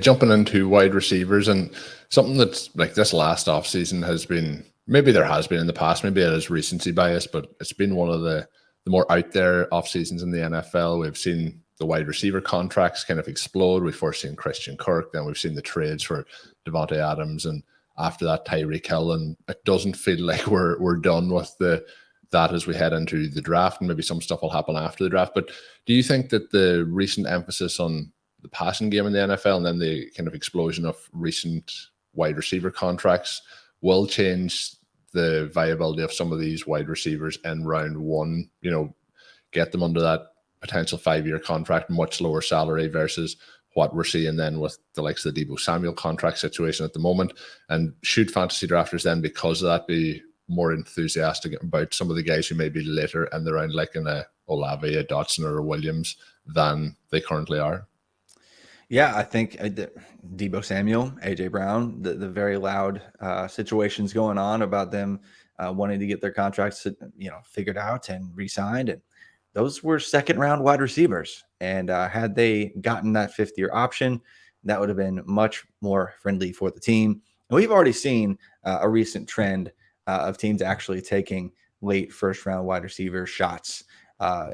Jumping into wide receivers, and something that's like this last offseason has been, maybe there has been in the past, maybe it is recency bias, but it's been one of the more out there off seasons in the NFL. We've seen the wide receiver contracts kind of explode. We've first seen Christian Kirk, then we've seen the trades for Devontae Adams, and after that Tyreek Hill. And it doesn't feel like we're done with that as we head into the draft, and maybe some stuff will happen after the draft. But do you think that the recent emphasis on the passing game in the NFL and then the kind of explosion of recent wide receiver contracts will change the viability of some of these wide receivers in round one, get them under that potential 5-year contract, much lower salary versus what we're seeing then with the likes of the Deebo Samuel contract situation at the moment? And should fantasy drafters then, because of that, be more enthusiastic about some of the guys who may be later in the round, like in a Olave, a Dotson, or a Williams, than they currently are? Yeah, I think Deebo Samuel, AJ Brown, the very loud situations going on about them wanting to get their contracts, figured out and re-signed, and those were second-round wide receivers. And had they gotten that 5th-year option, that would have been much more friendly for the team. And we've already seen a recent trend of teams actually taking late first-round wide receiver shots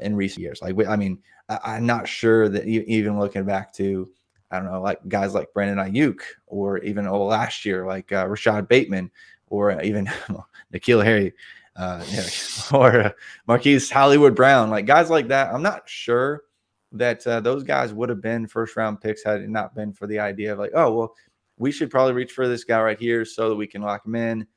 in recent years. I'm not sure that even looking back to, I don't know, like guys like Brandon Ayuk, or even last year, like Rashad Bateman, or even N'Keal Harry, or Marquise Hollywood Brown, like guys like that. I'm not sure that those guys would have been first-round picks had it not been for the idea of like, oh, well, we should probably reach for this guy right here so that we can lock him in.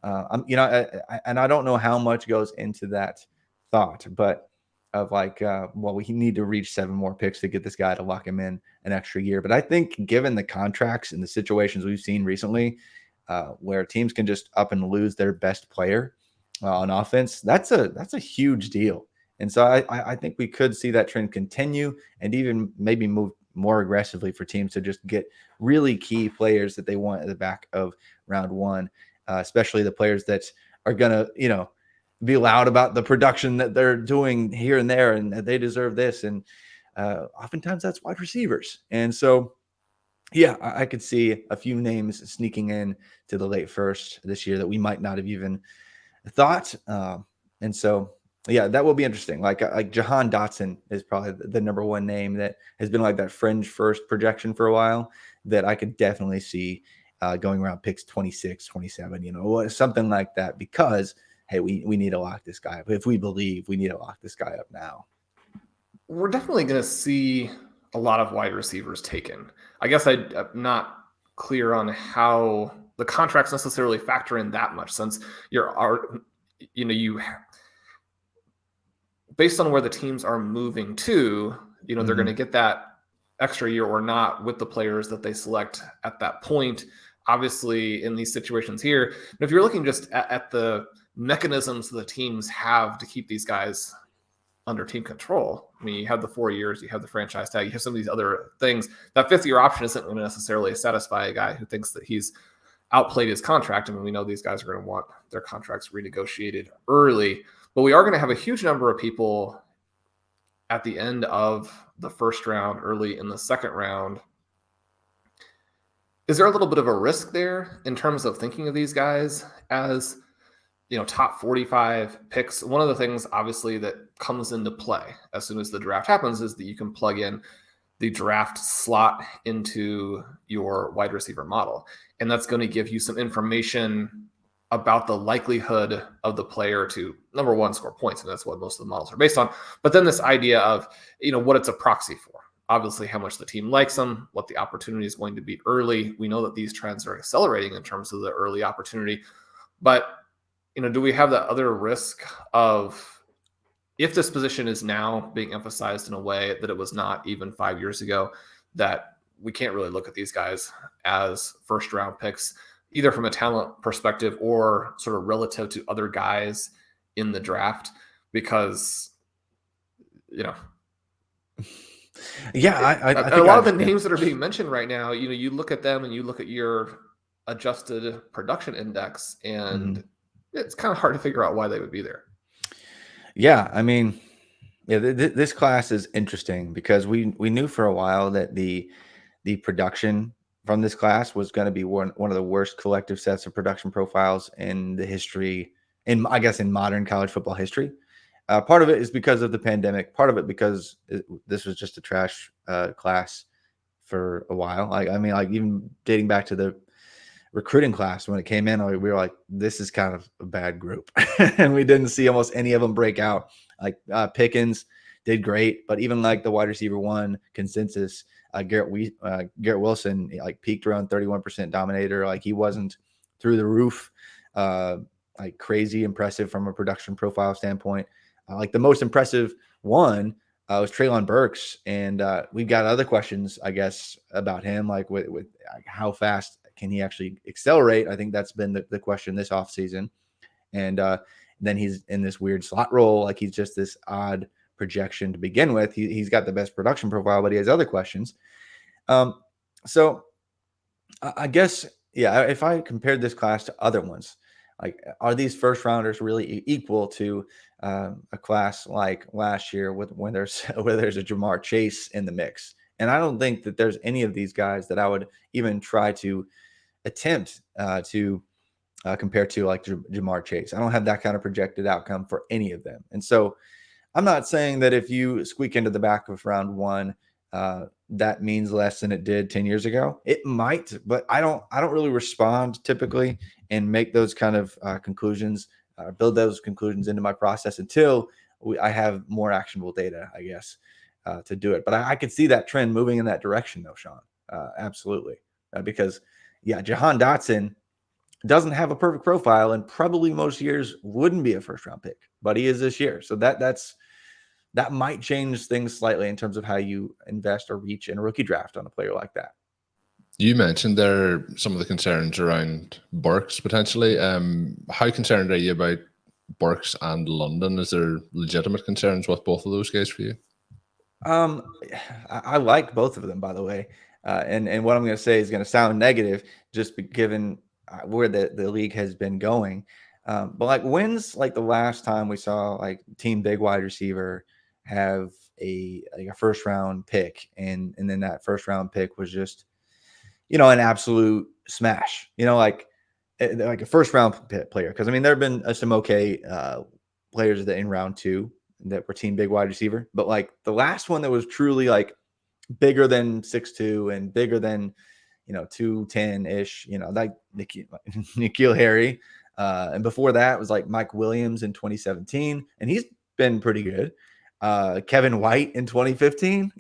And I don't know how much goes into that thought, but of like, we need to reach 7 more picks to get this guy to lock him in an extra year. But I think given the contracts and the situations we've seen recently, where teams can just up and lose their best player on offense, that's a huge deal. And so I think we could see that trend continue, and even maybe move more aggressively for teams to just get really key players that they want at the back of round one, especially the players that are going to, be loud about the production that they're doing here and there, and that they deserve this. And oftentimes that's wide receivers. And so, yeah, I could see a few names sneaking in to the late first this year that we might not have even thought. And so, yeah, that will be interesting. Like Jahan Dotson is probably the number one name that has been like that fringe first projection for a while, that I could definitely see going around picks 26, 27, something like that, because hey, we need to lock this guy up. If we believe, we need to lock this guy up now. We're definitely going to see a lot of wide receivers taken. I guess I'm not clear on how the contracts necessarily factor in that much, since based on where the teams are moving to, they're going to get that extra year or not with the players that they select at that point. Obviously, in these situations here, if you're looking just at the mechanisms the teams have to keep these guys under team control, I mean, you have the 4 years, you have the franchise tag, you have some of these other things. That 5th-year option isn't going to necessarily satisfy a guy who thinks that he's outplayed his contract. I mean, we know these guys are going to want their contracts renegotiated early, but we are going to have a huge number of people at the end of the first round, early in the second round. Is there a little bit of a risk there in terms of thinking of these guys as, top 45 picks? One of the things, obviously, that comes into play as soon as the draft happens is that you can plug in the draft slot into your wide receiver model. And that's going to give you some information about the likelihood of the player to, number one, score points. And that's what most of the models are based on. But then this idea of, what it's a proxy for. Obviously, how much the team likes them, what the opportunity is going to be early. We know that these trends are accelerating in terms of the early opportunity. But, do we have that other risk of, if this position is now being emphasized in a way that it was not even 5 years ago, that we can't really look at these guys as first-round picks, either from a talent perspective or sort of relative to other guys in the draft? Because, Yeah, I think a lot of the names that are being mentioned right now, you look at them and you look at your adjusted production index, and it's kind of hard to figure out why they would be there. Yeah, I mean, this class is interesting because we knew for a while that the the production from this class was going to be one of the worst collective sets of production profiles in the history, in modern college football history. Part of it is because of the pandemic. Part of it because this was just a trash class for a while. Even dating back to the recruiting class when it came in, we were like, this is kind of a bad group. And we didn't see almost any of them break out. Like Pickens did great, but even like the wide receiver 1 consensus, Garrett Wilson like peaked around 31% dominator. Like he wasn't through the roof, like crazy impressive from a production profile standpoint. Like the most impressive one was Treylon Burks, and we've got other questions, I guess, about him, like with how fast can he actually accelerate? I think that's been the question this offseason. And then he's in this weird slot role, like he's just this odd projection to begin with. He's got the best production profile, but he has other questions. So I guess, yeah, if I compared this class to other ones, like are these first rounders really equal to a class like last year when there's a Jamar Chase in the mix? And I don't think that there's any of these guys that I would even try to attempt to compare to like Jamar Chase. I don't have that kind of projected outcome for any of them. And so I'm not saying that if you squeak into the back of round 1, that means less than it did 10 years ago. It might, but I don't really respond typically and make those kind of conclusions, build those conclusions into my process until I have more actionable data, I guess, to do it. But I could see that trend moving in that direction though, Shawn. Absolutely. Because Jahan Dotson doesn't have a perfect profile and probably most years wouldn't be a first round pick, but he is this year. So that might change things slightly in terms of how you invest or reach in a rookie draft on a player like that. You mentioned there some of the concerns around Burks potentially. How concerned are you about Burks and London? Is there legitimate concerns with both of those guys for you? I like both of them, by the way. And what I'm going to say is going to sound negative, just given where the league has been going. But like, when's like the last time we saw like team big wide receiver have a first round pick, and then that first round pick was just, an absolute smash, like a first round player? Because I mean, there have been some okay players that in round 2 that were team big wide receiver, but like the last one that was truly like bigger than 6'2" and bigger than 210-ish, like N'Keal Harry. And before that it was like Mike Williams in 2017, and he's been pretty good. Kevin White in 2015,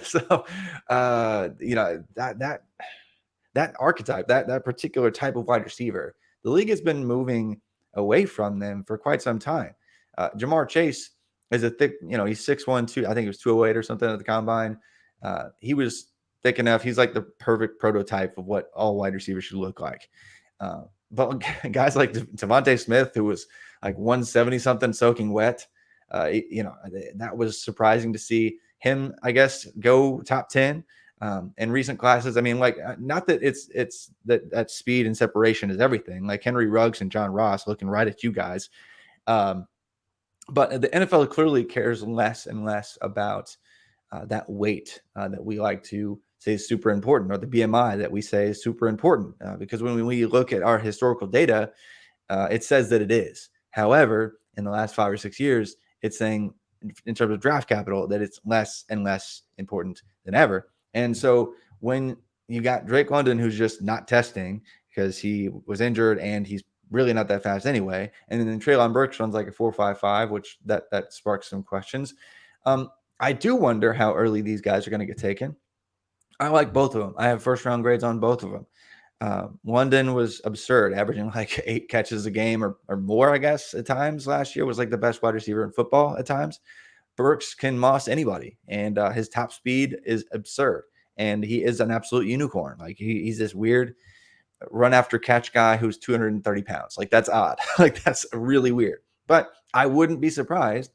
so that archetype, that particular type of wide receiver, the league has been moving away from them for quite some time. Jamar Chase is a thick, he's 6'1", 2, I think it was 208 or something at the combine. He was thick enough. He's like the perfect prototype of what all wide receivers should look like. But guys like Devontae Smith, who was like 170 something soaking wet, that was surprising to see him, I guess, go top 10 in recent classes. I mean, like, not that it's that speed and separation is everything. Like Henry Ruggs and John Ross looking right at you guys. But the NFL clearly cares less and less about that weight that we like to say is super important, or the BMI that we say is super important, because when we look at our historical data, it says that it is. However, in the last 5 or 6 years, it's saying in terms of draft capital that it's less and less important than ever. And so when you got Drake London, who's just not testing because he was injured and he's really not that fast anyway, and then Treylon Burks runs like a 4.55, which that sparks some questions. I do wonder how early these guys are going to get taken. I like both of them. I have first round grades on both of them. London was absurd, averaging like 8 catches a game or more, I guess, at times last year. Was like the best wide receiver in football at times. Burks can moss anybody, and his top speed is absurd. And he is an absolute unicorn. Like he's this weird run after catch guy who's 230 pounds. Like that's odd. Like that's really weird. But I wouldn't be surprised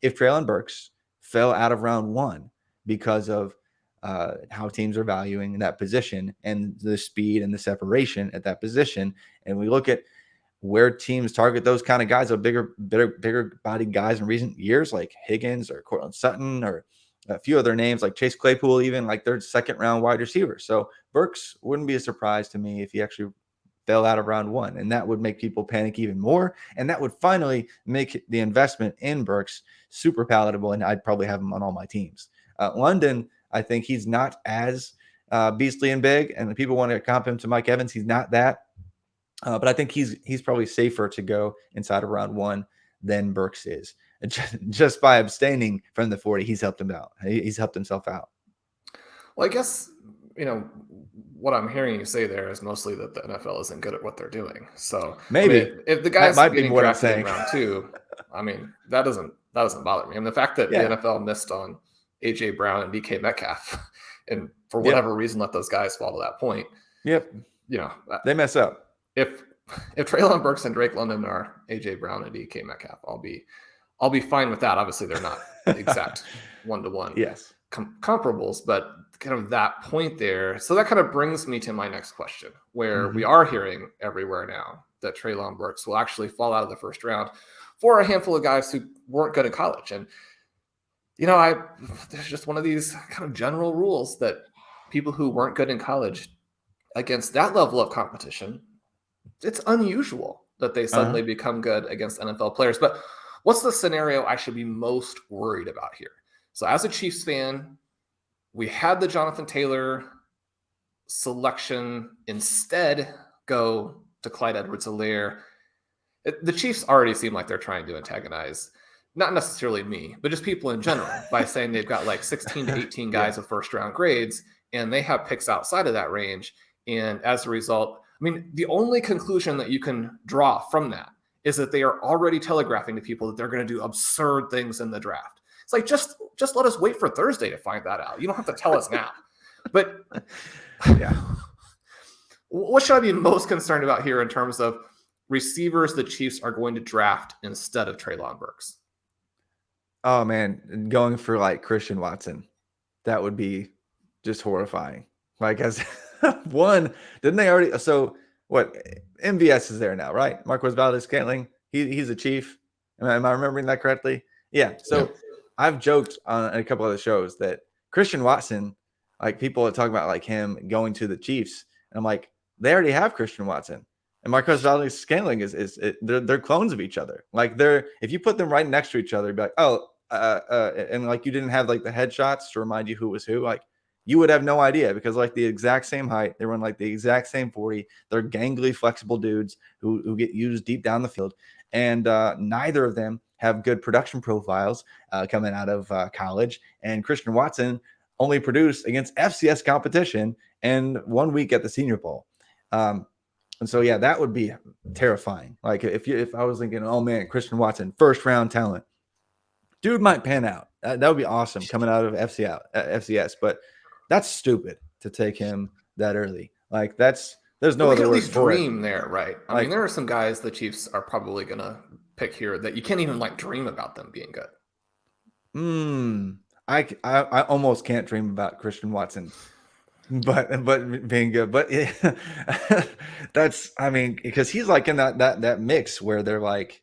if Treylon Burks fell out of round 1 because of how teams are valuing that position and the speed and the separation at that position. And we look at where teams target those kind of guys, bigger bodied guys in recent years, like Higgins or Cortland Sutton or a few other names like Chase Claypool, even like their second round wide receiver. So Burks wouldn't be a surprise to me if he actually fell out of round 1, and that would make people panic even more. And that would finally make the investment in Burks super palatable. And I'd probably have him on all my teams. London, I think he's not as beastly and big, and people want to comp him to Mike Evans. He's not that. But I think he's probably safer to go inside of round 1 than Burks is. Just by abstaining from the 40, he's helped him out. He's helped himself out. Well, I guess, what I'm hearing you say there is mostly that the NFL isn't good at what they're doing. So maybe if the guy's might be getting what I'm drafted saying. in round 2, that doesn't bother me. The fact that the NFL missed on AJ Brown and DK Metcalf, and for whatever reason let those guys fall to that point. Yep. They mess up. If Treylon Burks and Drake London are AJ Brown and DK Metcalf, I'll be fine with that. Obviously, they're not exact one-to-one comparables, but kind of that point there. So that kind of brings me to my next question, where we are hearing everywhere now that Treylon Burks will actually fall out of the first round for a handful of guys who weren't good in college. And, there's just one of these kind of general rules that people who weren't good in college against that level of competition, it's unusual that they suddenly become good against NFL players. But what's the scenario I should be most worried about here? So as a Chiefs fan, we had the Jonathan Taylor selection instead go to Clyde Edwards-Helaire. The Chiefs already seem like they're trying to antagonize, not necessarily me, but just people in general by saying they've got like 16 to 18 guys with first round grades, and they have picks outside of that range. And as a result, the only conclusion that you can draw from that is that they are already telegraphing to people that they're going to do absurd things in the draft. It's like, just let us wait for Thursday to find that out. You don't have to tell us now. But what should I be most concerned about here in terms of receivers the Chiefs are going to draft instead of Treylon Burks? Oh man, going for like Christian Watson, that would be just horrifying. Like, as one, didn't they already? So what? MVS is there now, right? Marquez Valdes-Scantling, he's a Chief. Am I remembering that correctly? Yeah. So I've joked on a couple of the shows that Christian Watson, like people are talking about like him going to the Chiefs, and I'm like, they already have Christian Watson. And Marquez Valdes-Scantling they're clones of each other. Like if you put them right next to each other, you'd be like, and like you didn't have like the headshots to remind you who was who, like you would have no idea, because like the exact same height, they run like the exact same 40. They're gangly, flexible dudes who get used deep down the field, and neither of them have good production profiles coming out of college. And Christian Watson only produced against FCS competition and 1 week at the Senior Bowl. And so, that would be terrifying. Like if I was thinking, oh man, Christian Watson, first round talent, dude might pan out. That would be awesome coming out of FCS. But that's stupid to take him that early. Like there's no other word for it. Dream there, right? I mean, there are some guys the Chiefs are probably gonna pick here that you can't even like dream about them being good. I almost can't dream about Christian Watson. But being good, but because he's like in that mix where they're like,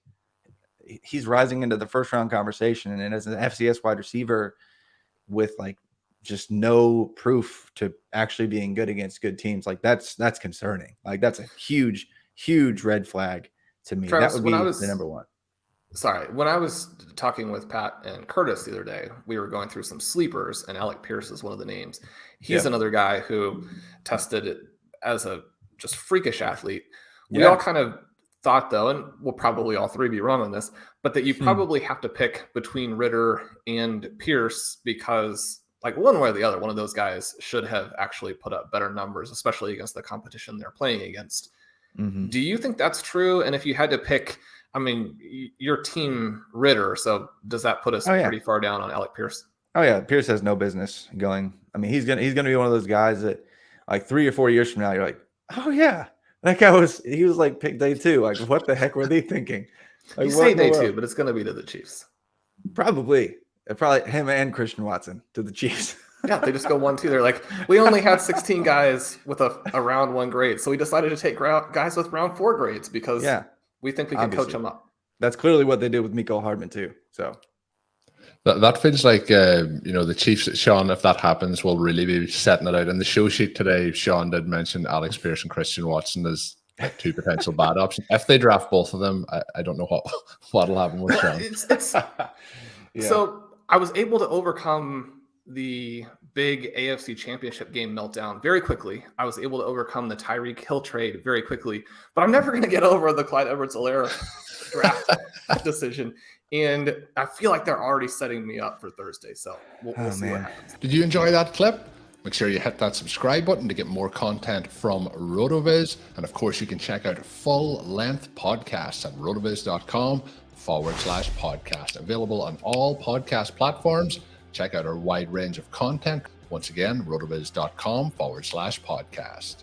he's rising into the first round conversation, and as an FCS wide receiver with like just no proof to actually being good against good teams, like that's concerning. Like that's a huge red flag to me. Travis, that would be the number one. Sorry, when I was talking with Pat and Curtis the other day, we were going through some sleepers, and Alec Pierce is one of the names. He's another guy who tested as a just freakish athlete. We all kind of thought, though, and we'll probably all three be wrong on this, but that you probably have to pick between Ritter and Pierce, because like one way or the other, one of those guys should have actually put up better numbers, especially against the competition they're playing against. Do you think that's true? And if you had to pick, your team Ritter, so does that put us pretty far down on Alec Pierce? Oh yeah, Pierce has no business going. He's gonna be one of those guys that like 3 or 4 years from now, you're like, oh yeah, that guy was like pick day 2. Like what the heck were they thinking? Like, you say day 2, but it's gonna be to the Chiefs. Probably him and Christian Watson to the Chiefs. Yeah, they just go 1-2. They're like, we only had 16 guys with a round 1 grade, so we decided to take guys with round 4 grades because we think we can coach them up. That's clearly what they did with Mecole Hardman too. So, That feels like, the Chiefs, Shawn, if that happens, will really be setting it out. In the show sheet today, Shawn did mention Alex Pierce and Christian Watson as two potential bad options. If they draft both of them, I don't know what'll happen with Shawn. So I was able to overcome the big AFC Championship game meltdown very quickly. I was able to overcome the Tyreek Hill trade very quickly, but I'm never going to get over the Clyde Edwards-Helaire draft decision. And I feel like they're already setting me up for Thursday. So we'll see what happens. Did you enjoy that clip? Make sure you hit that subscribe button to get more content from RotoViz. And of course, you can check out full-length podcasts at rotoviz.com/podcast. Available on all podcast platforms. Check out our wide range of content. Once again, rotoviz.com/podcast.